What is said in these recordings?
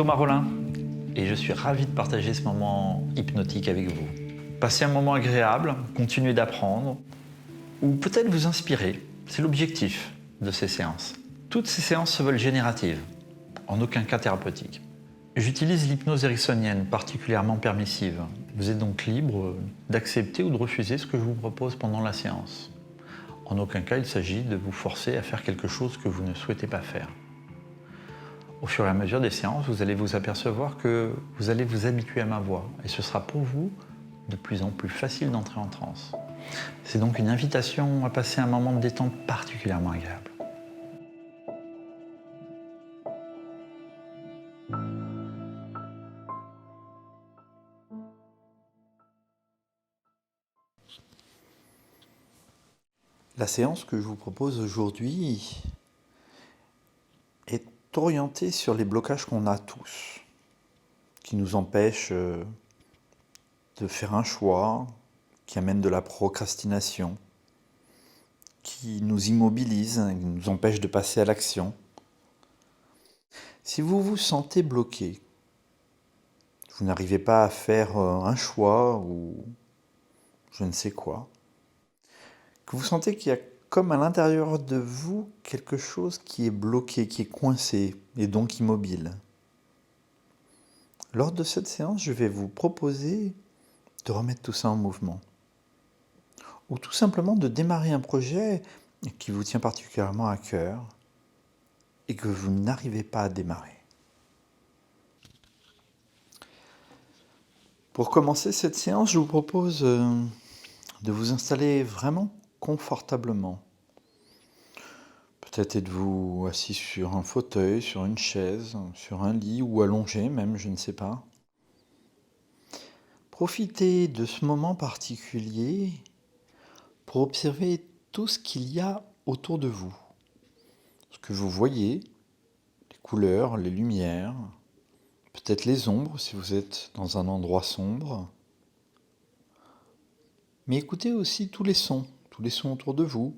Thomas Rollin et je suis ravi de partager ce moment hypnotique avec vous. Passez un moment agréable, continuez d'apprendre ou peut-être vous inspirer. C'est l'objectif de ces séances. Toutes ces séances se veulent génératives, en aucun cas thérapeutiques. J'utilise l'hypnose ericksonienne, particulièrement permissive. Vous êtes donc libre d'accepter ou de refuser ce que je vous propose pendant la séance. En aucun cas, il s'agit de vous forcer à faire quelque chose que vous ne souhaitez pas faire. Au fur et à mesure des séances, vous allez vous apercevoir que vous allez vous habituer à ma voix et ce sera pour vous de plus en plus facile d'entrer en transe. C'est donc une invitation à passer un moment de détente particulièrement agréable. La séance que je vous propose aujourd'hui est orientée sur les blocages qu'on a tous, qui nous empêchent de faire un choix, qui amènent de la procrastination, qui nous immobilisent, qui nous empêchent de passer à l'action. Si vous vous sentez bloqué, vous n'arrivez pas à faire un choix ou je ne sais quoi, que vous sentez qu'il y a comme à l'intérieur de vous quelque chose qui est bloqué, qui est coincé et donc immobile. Lors de cette séance, je vais vous proposer de remettre tout ça en mouvement. Ou tout simplement de démarrer un projet qui vous tient particulièrement à cœur et que vous n'arrivez pas à démarrer. Pour commencer cette séance, je vous propose de vous installer vraiment confortablement. Peut-être êtes-vous assis sur un fauteuil, sur une chaise, sur un lit ou allongé même, je ne sais pas. Profitez de ce moment particulier pour observer tout ce qu'il y a autour de vous. Ce que vous voyez, les couleurs, les lumières, peut-être les ombres si vous êtes dans un endroit sombre. Mais écoutez aussi tous les sons autour de vous.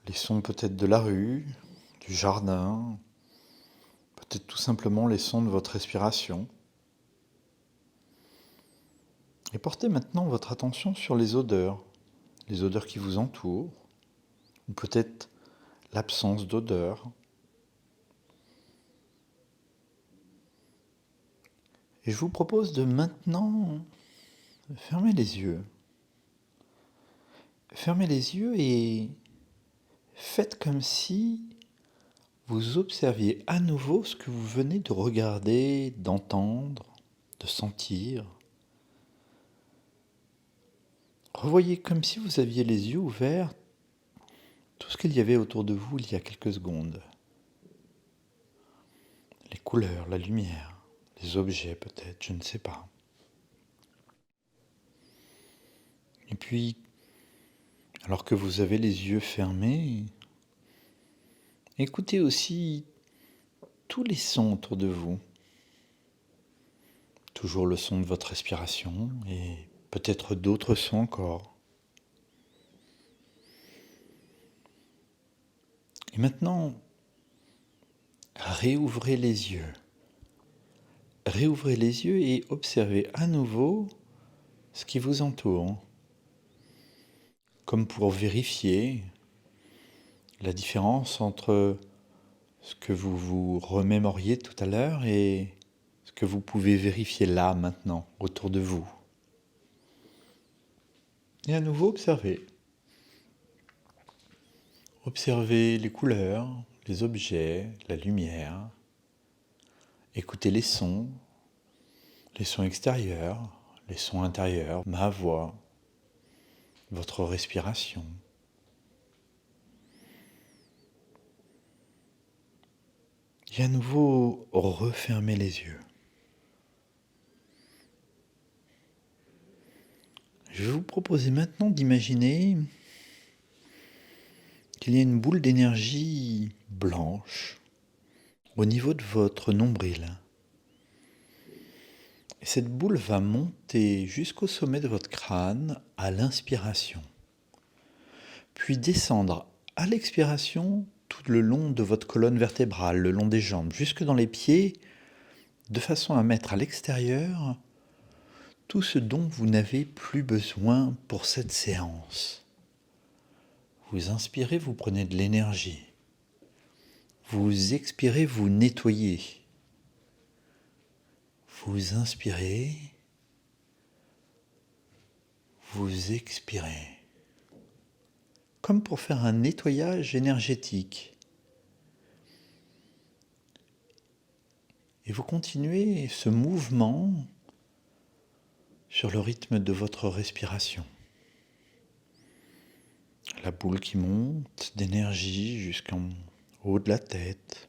Les sons peut-être de la rue, du jardin, peut-être tout simplement les sons de votre respiration. Et portez maintenant votre attention sur les odeurs qui vous entourent, ou peut-être l'absence d'odeur. Et je vous propose de maintenant fermer les yeux. Fermez les yeux et faites comme si vous observiez à nouveau ce que vous venez de regarder, d'entendre, de sentir. Revoyez comme si vous aviez les yeux ouverts tout ce qu'il y avait autour de vous il y a quelques secondes. Les couleurs, la lumière, les objets peut-être, je ne sais pas. Et puis, alors que vous avez les yeux fermés, écoutez aussi tous les sons autour de vous. Toujours le son de votre respiration et peut-être d'autres sons encore. Et maintenant, réouvrez les yeux. Réouvrez les yeux et observez à nouveau ce qui vous entoure. Comme pour vérifier la différence entre ce que vous vous remémoriez tout à l'heure et ce que vous pouvez vérifier là, maintenant, autour de vous. Et à nouveau, observez. Observez les couleurs, les objets, la lumière. Écoutez les sons extérieurs, les sons intérieurs, ma voix, votre respiration. Et à nouveau, refermez les yeux. Je vais vous proposer maintenant d'imaginer qu'il y a une boule d'énergie blanche au niveau de votre nombril. Et cette boule va monter jusqu'au sommet de votre crâne à l'inspiration, puis descendre à l'expiration tout le long de votre colonne vertébrale, le long des jambes, jusque dans les pieds, de façon à mettre à l'extérieur tout ce dont vous n'avez plus besoin pour cette séance. Vous inspirez, vous prenez de l'énergie. Vous expirez, vous nettoyez. Vous inspirez, vous expirez. Comme pour faire un nettoyage énergétique. Et vous continuez ce mouvement sur le rythme de votre respiration. La boule qui monte d'énergie jusqu'en haut de la tête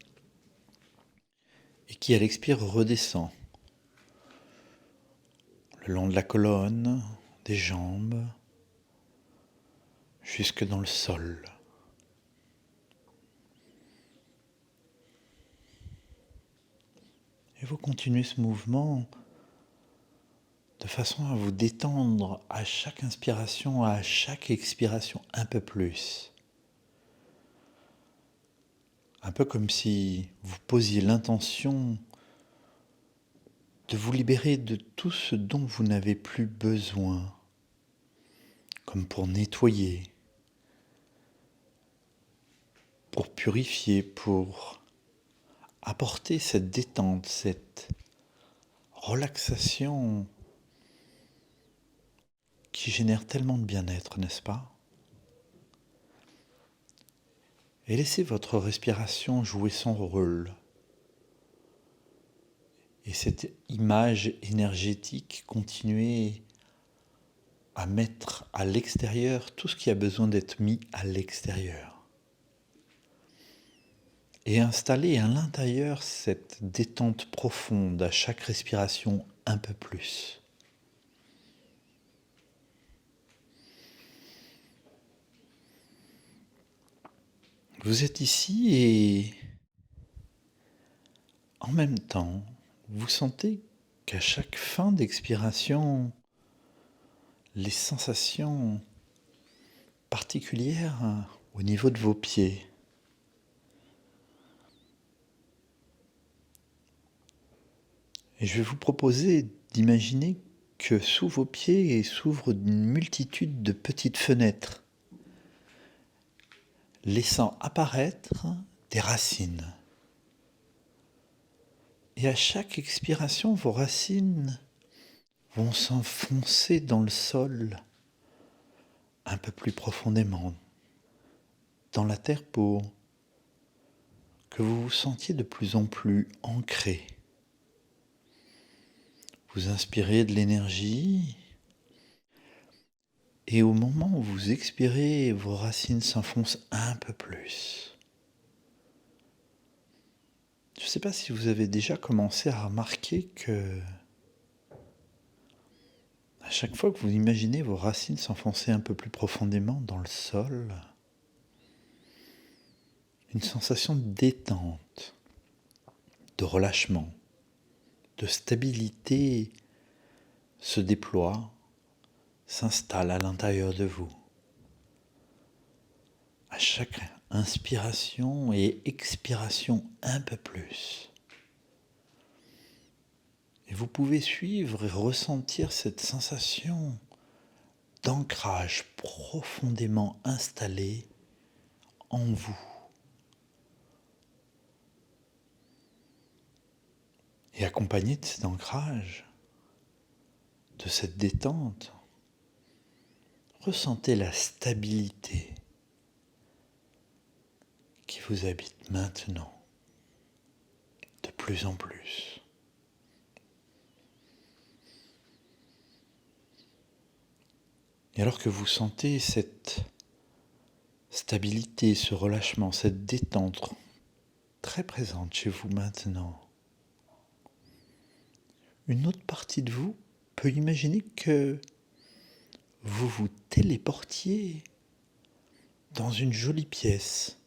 et qui, à l'expire, redescend le long de la colonne, des jambes, jusque dans le sol. Et vous continuez ce mouvement de façon à vous détendre à chaque inspiration, à chaque expiration un peu plus. Un peu comme si vous posiez l'intention de vous libérer de tout ce dont vous n'avez plus besoin, comme pour nettoyer, pour purifier, pour apporter cette détente, cette relaxation qui génère tellement de bien-être, n'est-ce pas ? Et laissez votre respiration jouer son rôle. Et cette image énergétique, continuer à mettre à l'extérieur tout ce qui a besoin d'être mis à l'extérieur. Et installer à l'intérieur cette détente profonde à chaque respiration un peu plus. Vous êtes ici et en même temps, vous sentez qu'à chaque fin d'expiration, les sensations particulières au niveau de vos pieds. Et je vais vous proposer d'imaginer que sous vos pieds s'ouvrent une multitude de petites fenêtres, laissant apparaître des racines. Et à chaque expiration, vos racines vont s'enfoncer dans le sol un peu plus profondément, dans la terre pour que vous vous sentiez de plus en plus ancré. Vous inspirez de l'énergie et au moment où vous expirez, vos racines s'enfoncent un peu plus. Je ne sais pas si vous avez déjà commencé à remarquer que à chaque fois que vous imaginez vos racines s'enfoncer un peu plus profondément dans le sol, une sensation de détente, de relâchement, de stabilité se déploie, s'installe à l'intérieur de vous. À chaque inspiration et expiration un peu plus. Et vous pouvez suivre et ressentir cette sensation d'ancrage profondément installée en vous. Et accompagné de cet ancrage, de cette détente, ressentez la stabilité qui vous habite maintenant, de plus en plus. Et alors que vous sentez cette stabilité, ce relâchement, cette détente très présente chez vous maintenant, une autre partie de vous peut imaginer que vous vous téléportiez dans une jolie pièce,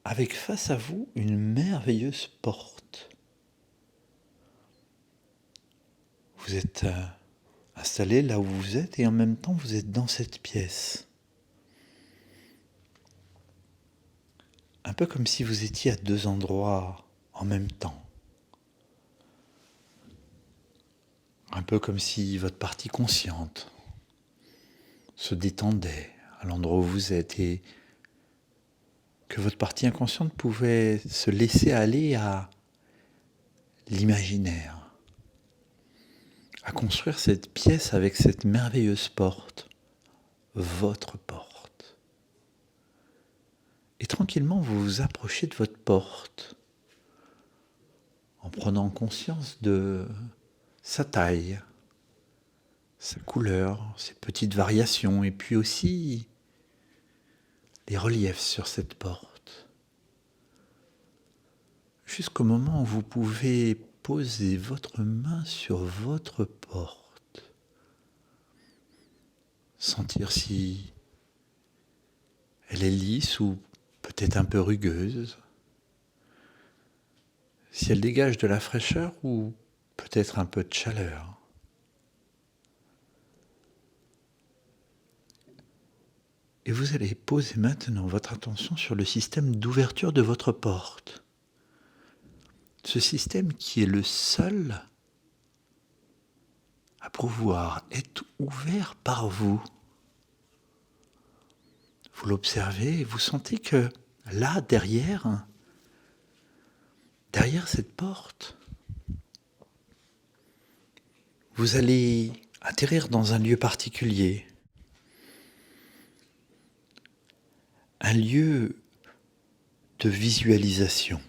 avec face à vous une merveilleuse porte. Vous êtes installé là où vous êtes et en même temps vous êtes dans cette pièce. Un peu comme si vous étiez à deux endroits en même temps. Un peu comme si votre partie consciente se détendait à l'endroit où vous êtes et que votre partie inconsciente pouvait se laisser aller à l'imaginaire, à construire cette pièce avec cette merveilleuse porte, votre porte. Et tranquillement, vous vous approchez de votre porte en prenant conscience de sa taille, sa couleur, ses petites variations, et puis aussi les reliefs sur cette porte. Jusqu'au moment où vous pouvez poser votre main sur votre porte. Sentir si elle est lisse ou peut-être un peu rugueuse. Si elle dégage de la fraîcheur ou peut-être un peu de chaleur. Et vous allez poser maintenant votre attention sur le système d'ouverture de votre porte. Ce système qui est le seul à pouvoir être ouvert par vous. Vous l'observez et vous sentez que là, derrière cette porte, vous allez atterrir dans un lieu particulier. Un lieu de visualisation.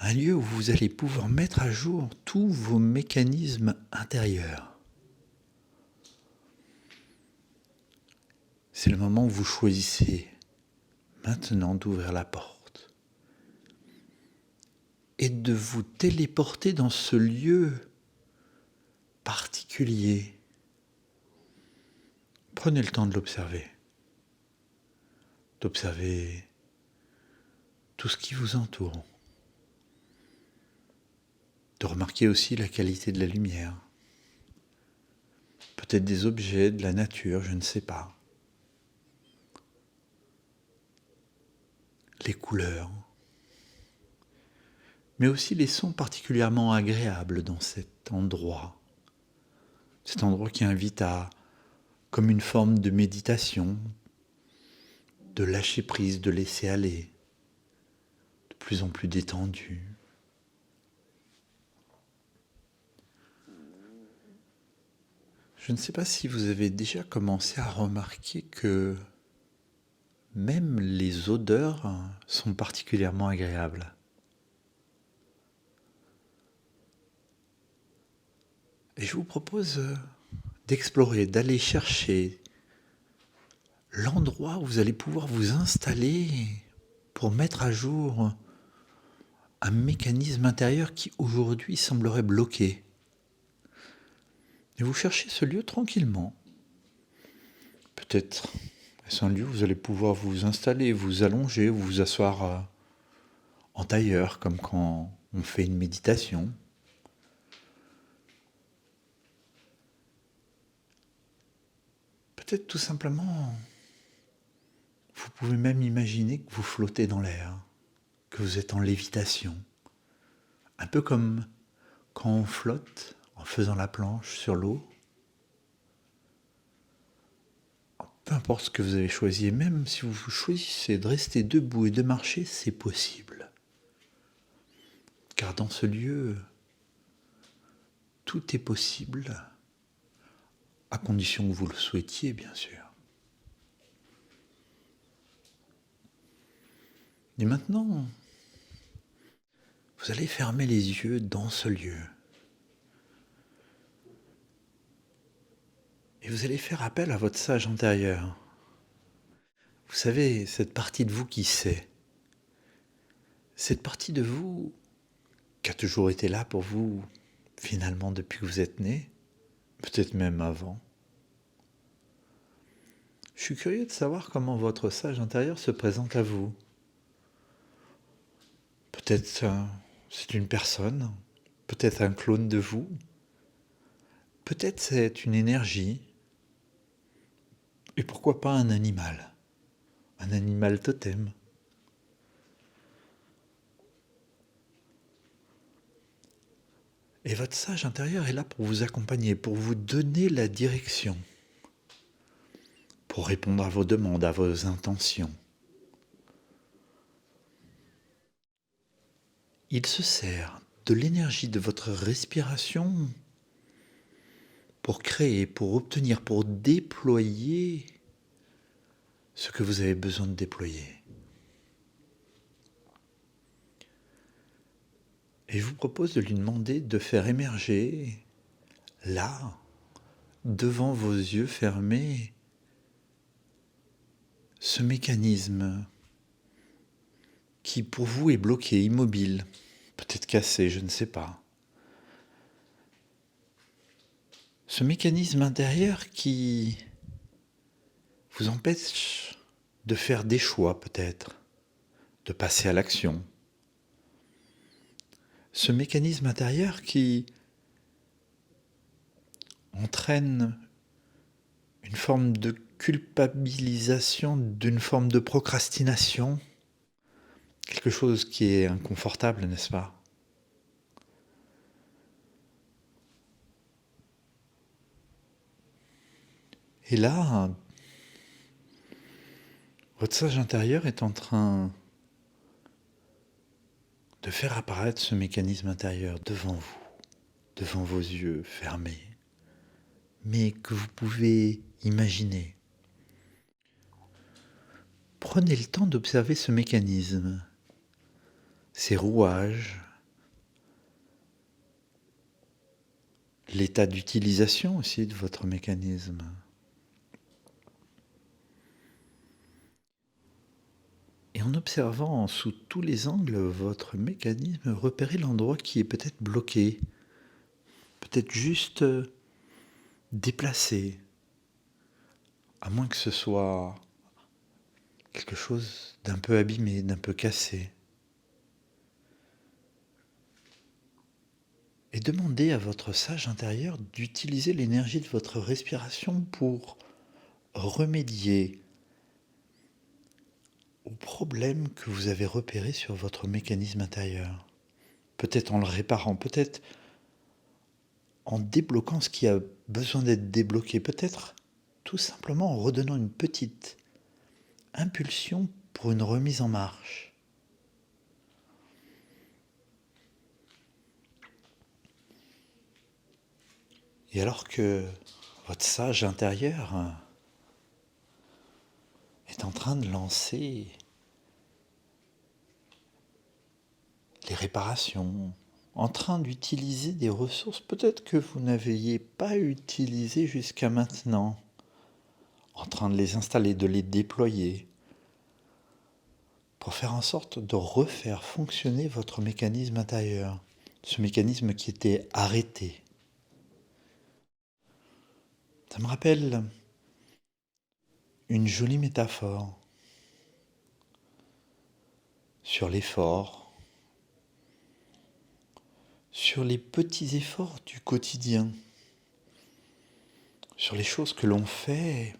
Un lieu où vous allez pouvoir mettre à jour tous vos mécanismes intérieurs. C'est le moment où vous choisissez maintenant d'ouvrir la porte et de vous téléporter dans ce lieu particulier. Prenez le temps de l'observer, d'observer tout ce qui vous entoure, de remarquer aussi la qualité de la lumière, peut-être des objets, de la nature, je ne sais pas. Les couleurs, mais aussi les sons particulièrement agréables dans cet endroit qui invite à, comme une forme de méditation, de lâcher prise, de laisser aller, de plus en plus détendu. Je ne sais pas si vous avez déjà commencé à remarquer que même les odeurs sont particulièrement agréables. Et je vous propose d'explorer, d'aller chercher l'endroit où vous allez pouvoir vous installer pour mettre à jour un mécanisme intérieur qui aujourd'hui semblerait bloqué. Et vous cherchez ce lieu tranquillement. Peut-être est-ce un lieu où vous allez pouvoir vous installer, vous allonger, ou vous asseoir en tailleur, comme quand on fait une méditation. Peut-être tout simplement, vous pouvez même imaginer que vous flottez dans l'air, que vous êtes en lévitation. Un peu comme quand on flotte en faisant la planche sur l'eau. Peu importe ce que vous avez choisi, et même si vous choisissez de rester debout et de marcher, c'est possible. Car dans ce lieu, tout est possible, à condition que vous le souhaitiez, bien sûr. Et maintenant, vous allez fermer les yeux dans ce lieu. Et vous allez faire appel à votre sage intérieur. Vous savez, cette partie de vous qui sait. Cette partie de vous qui a toujours été là pour vous, finalement, depuis que vous êtes né, peut-être même avant. Je suis curieux de savoir comment votre sage intérieur se présente à vous. Peut-être c'est une personne, peut-être un clone de vous, peut-être c'est une énergie, et pourquoi pas un animal un animal totem. Et votre sage intérieur est là pour vous accompagner, pour vous donner la direction, pour répondre à vos demandes, à vos intentions. Il se sert de l'énergie de votre respiration pour créer, pour obtenir, pour déployer ce que vous avez besoin de déployer. Et je vous propose de lui demander de faire émerger, là, devant vos yeux fermés, ce mécanisme qui pour vous est bloqué, immobile, peut-être cassé, je ne sais pas. Ce mécanisme intérieur qui vous empêche de faire des choix peut-être, de passer à l'action. Ce mécanisme intérieur qui entraîne une forme de culpabilisation, d'une forme de procrastination, quelque chose qui est inconfortable, n'est-ce pas ? Et là, votre sage intérieur est en train de faire apparaître ce mécanisme intérieur devant vous, devant vos yeux fermés, mais que vous pouvez imaginer. Prenez le temps d'observer ce mécanisme, ses rouages, l'état d'utilisation aussi de votre mécanisme. Et en observant sous tous les angles votre mécanisme, repérez l'endroit qui est peut-être bloqué, peut-être juste déplacé, à moins que ce soit quelque chose d'un peu abîmé, d'un peu cassé. Et demandez à votre sage intérieur d'utiliser l'énergie de votre respiration pour remédier au problème que vous avez repéré sur votre mécanisme intérieur. Peut-être en le réparant, peut-être en débloquant ce qui a besoin d'être débloqué, peut-être tout simplement en redonnant une petite impulsion pour une remise en marche. Et alors que votre sage intérieur est en train de lancer les réparations, en train d'utiliser des ressources peut-être que vous n'aviez pas utilisées jusqu'à maintenant, en train de les installer, de les déployer, pour faire en sorte de refaire fonctionner votre mécanisme intérieur, ce mécanisme qui était arrêté. Ça me rappelle une jolie métaphore sur l'effort, sur les petits efforts du quotidien, sur les choses que l'on fait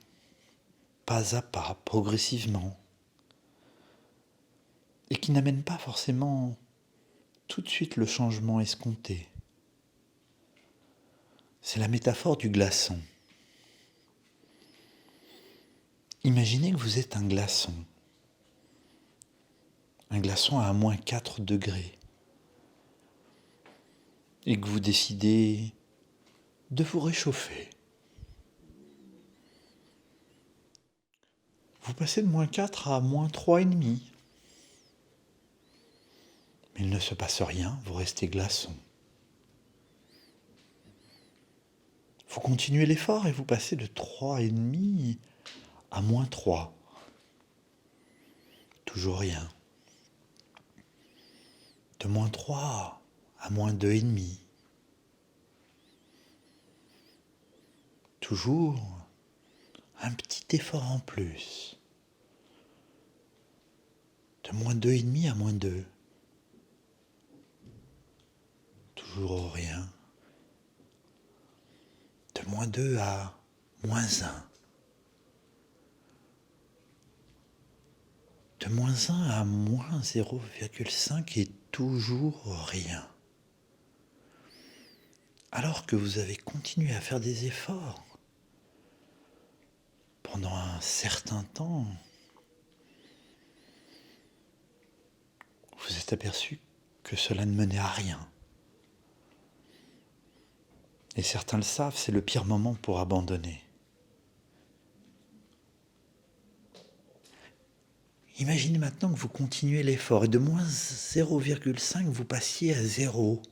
pas à pas, progressivement, et qui n'amènent pas forcément tout de suite le changement escompté. C'est la métaphore du glaçon. Imaginez que vous êtes un glaçon à -4 degrés, et que vous décidez de vous réchauffer. Vous passez de -4 à -3,5. Mais il ne se passe rien, vous restez glaçon. Vous continuez l'effort et vous passez de 3,5 à -3. Toujours rien. De -3 à -2,5. Toujours un petit effort en plus. De -2,5 à -2. Toujours rien. De -2 à -1. De -1 à -0,5 est toujours rien. Alors que vous avez continué à faire des efforts pendant un certain temps, vous êtes aperçu que cela ne menait à rien. Et certains le savent, c'est le pire moment pour abandonner. Imaginez maintenant que vous continuez l'effort et de -0,5 vous passiez à 0.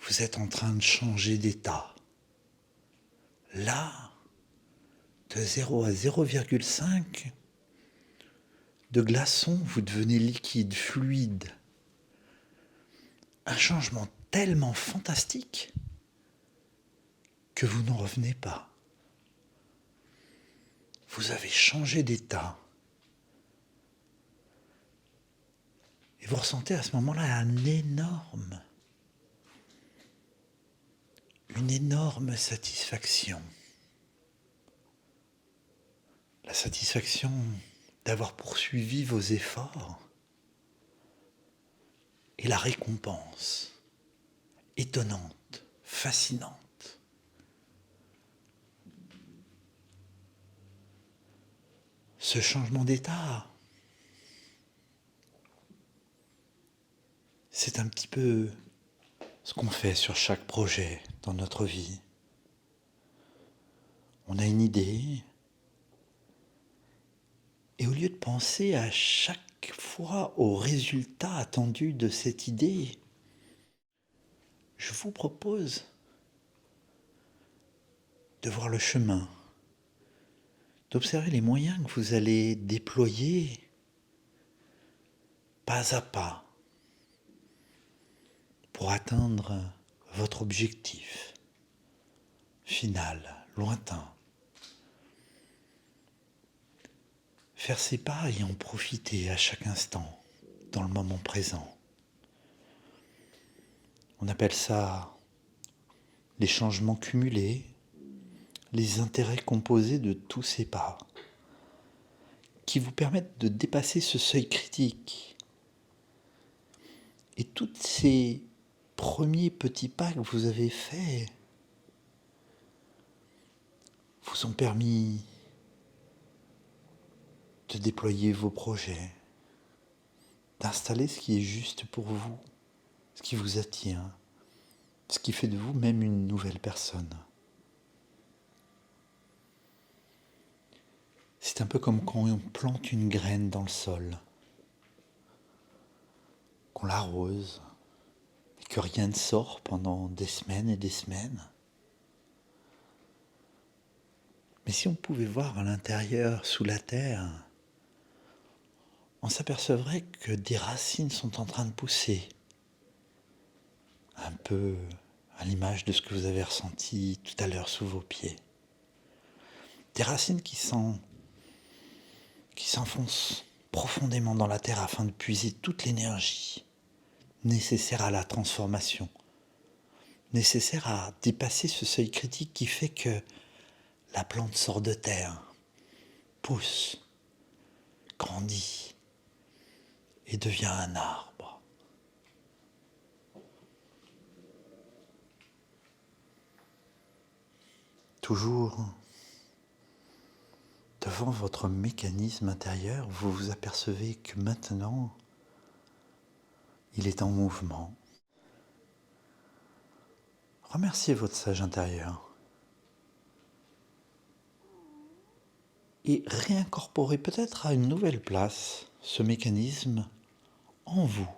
Vous êtes en train de changer d'état. Là, de 0 à 0,5, de glaçon, vous devenez liquide, fluide. Un changement tellement fantastique que vous n'en revenez pas. Vous avez changé d'état. Et vous ressentez à ce moment-là une énorme satisfaction. La satisfaction d'avoir poursuivi vos efforts et la récompense étonnante, fascinante. Ce changement d'état, c'est un petit peu ce qu'on fait sur chaque projet dans notre vie. On a une idée, et au lieu de penser à chaque fois au résultat attendu de cette idée, je vous propose de voir le chemin, d'observer les moyens que vous allez déployer pas à pas pour atteindre votre objectif final, lointain. Faire ses pas et en profiter à chaque instant, dans le moment présent. On appelle ça les changements cumulés, les intérêts composés de tous ces pas, qui vous permettent de dépasser ce seuil critique. Et tous ces premiers petits pas que vous avez faits vous ont permis de déployer vos projets, d'installer ce qui est juste pour vous, ce qui vous attire, ce qui fait de vous même une nouvelle personne. C'est un peu comme quand on plante une graine dans le sol, qu'on l'arrose, et que rien ne sort pendant des semaines et des semaines. Mais si on pouvait voir à l'intérieur, sous la terre, on s'apercevrait que des racines sont en train de pousser, un peu à l'image de ce que vous avez ressenti tout à l'heure sous vos pieds. Des racines qui s'enfoncent profondément dans la terre afin de puiser toute l'énergie nécessaire à la transformation, nécessaire à dépasser ce seuil critique qui fait que la plante sort de terre, pousse, grandit et devient un arbre. Toujours devant votre mécanisme intérieur, vous vous apercevez que maintenant, il est en mouvement. Remerciez votre sage intérieur et réincorporez peut-être à une nouvelle place ce mécanisme en vous.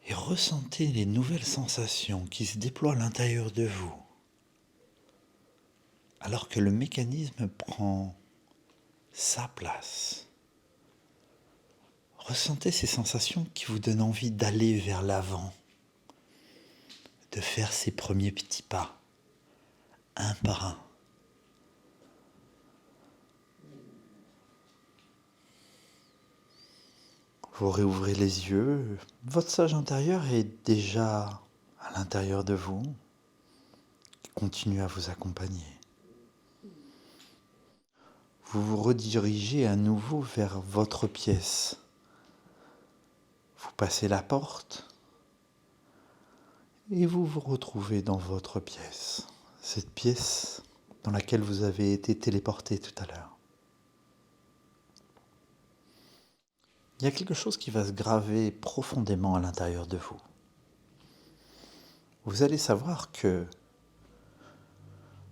Et ressentez les nouvelles sensations qui se déploient à l'intérieur de vous, alors que le mécanisme prend sa place. Ressentez ces sensations qui vous donnent envie d'aller vers l'avant, de faire ces premiers petits pas, un par un. Vous réouvrez les yeux, votre sage intérieur est déjà à l'intérieur de vous, il continue à vous accompagner. vous vous redirigez à nouveau vers votre pièce. Vous passez la porte et vous vous retrouvez dans votre pièce. Cette pièce dans laquelle vous avez été téléporté tout à l'heure. Il y a quelque chose qui va se graver profondément à l'intérieur de vous. Vous allez savoir que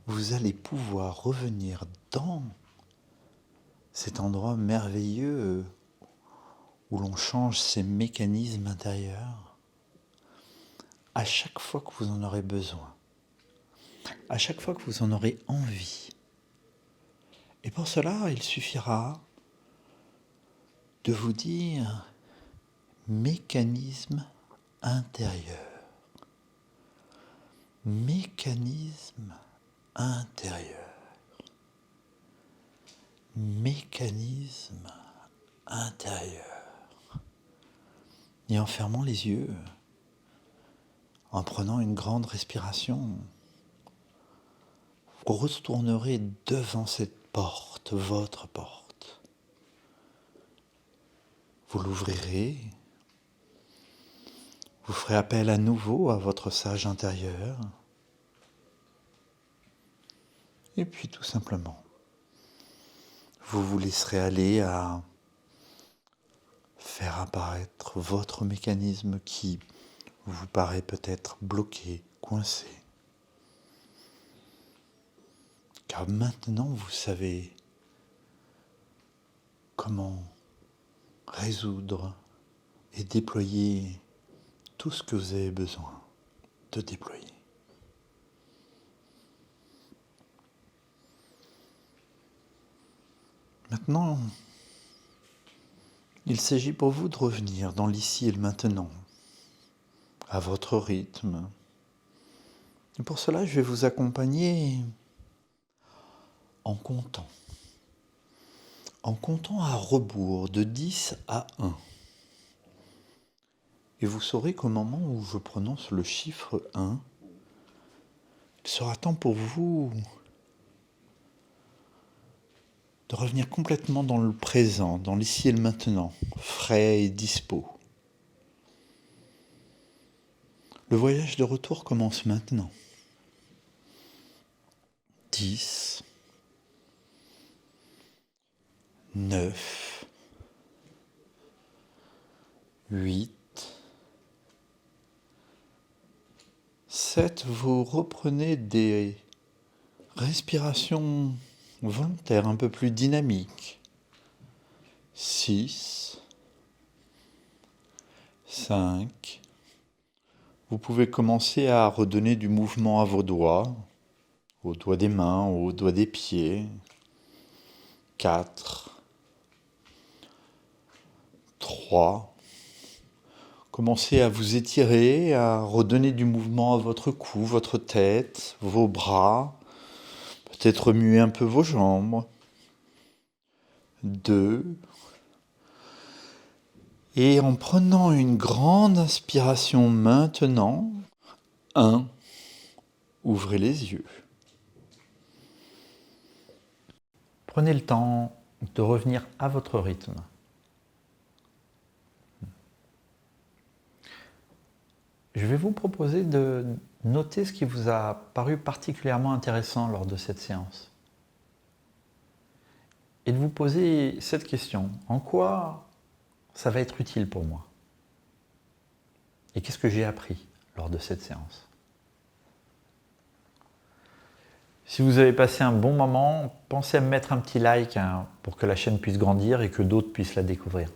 vous allez pouvoir revenir dans cet endroit merveilleux où l'on change ses mécanismes intérieurs à chaque fois que vous en aurez besoin, à chaque fois que vous en aurez envie. Et pour cela, il suffira de vous dire mécanisme intérieur. Mécanisme intérieur. Mécanisme intérieur. Et en fermant les yeux, en prenant une grande respiration, vous retournerez devant cette porte, votre porte. Vous l'ouvrirez, vous ferez appel à nouveau à votre sage intérieur, et puis tout simplement, vous vous laisserez aller à faire apparaître votre mécanisme qui vous paraît peut-être bloqué, coincé. Car maintenant vous savez comment résoudre et déployer tout ce que vous avez besoin de déployer. Maintenant, il s'agit pour vous de revenir dans l'ici et le maintenant, à votre rythme. Et pour cela, je vais vous accompagner en comptant à rebours de 10 à 1. Et vous saurez qu'au moment où je prononce le chiffre 1, il sera temps pour vous de revenir complètement dans le présent, dans l'ici et le maintenant, frais et dispo. Le voyage de retour commence maintenant. 10, 9, 8, 7, vous reprenez des respirations volontaires un peu plus dynamiques. 6, 5, vous pouvez commencer à redonner du mouvement à vos doigts, aux doigts des mains, aux doigts des pieds. 4, 3, commencez à vous étirer, à redonner du mouvement à votre cou, votre tête, vos bras, peut-être remuer un peu vos jambes. 2, et en prenant une grande inspiration maintenant, 1, ouvrez les yeux. Prenez le temps de revenir à votre rythme. Je vais vous proposer de noter ce qui vous a paru particulièrement intéressant lors de cette séance. Et de vous poser cette question. En quoi ça va être utile pour moi? Et qu'est-ce que j'ai appris lors de cette séance? Si vous avez passé un bon moment, pensez à me mettre un petit like pour que la chaîne puisse grandir et que d'autres puissent la découvrir.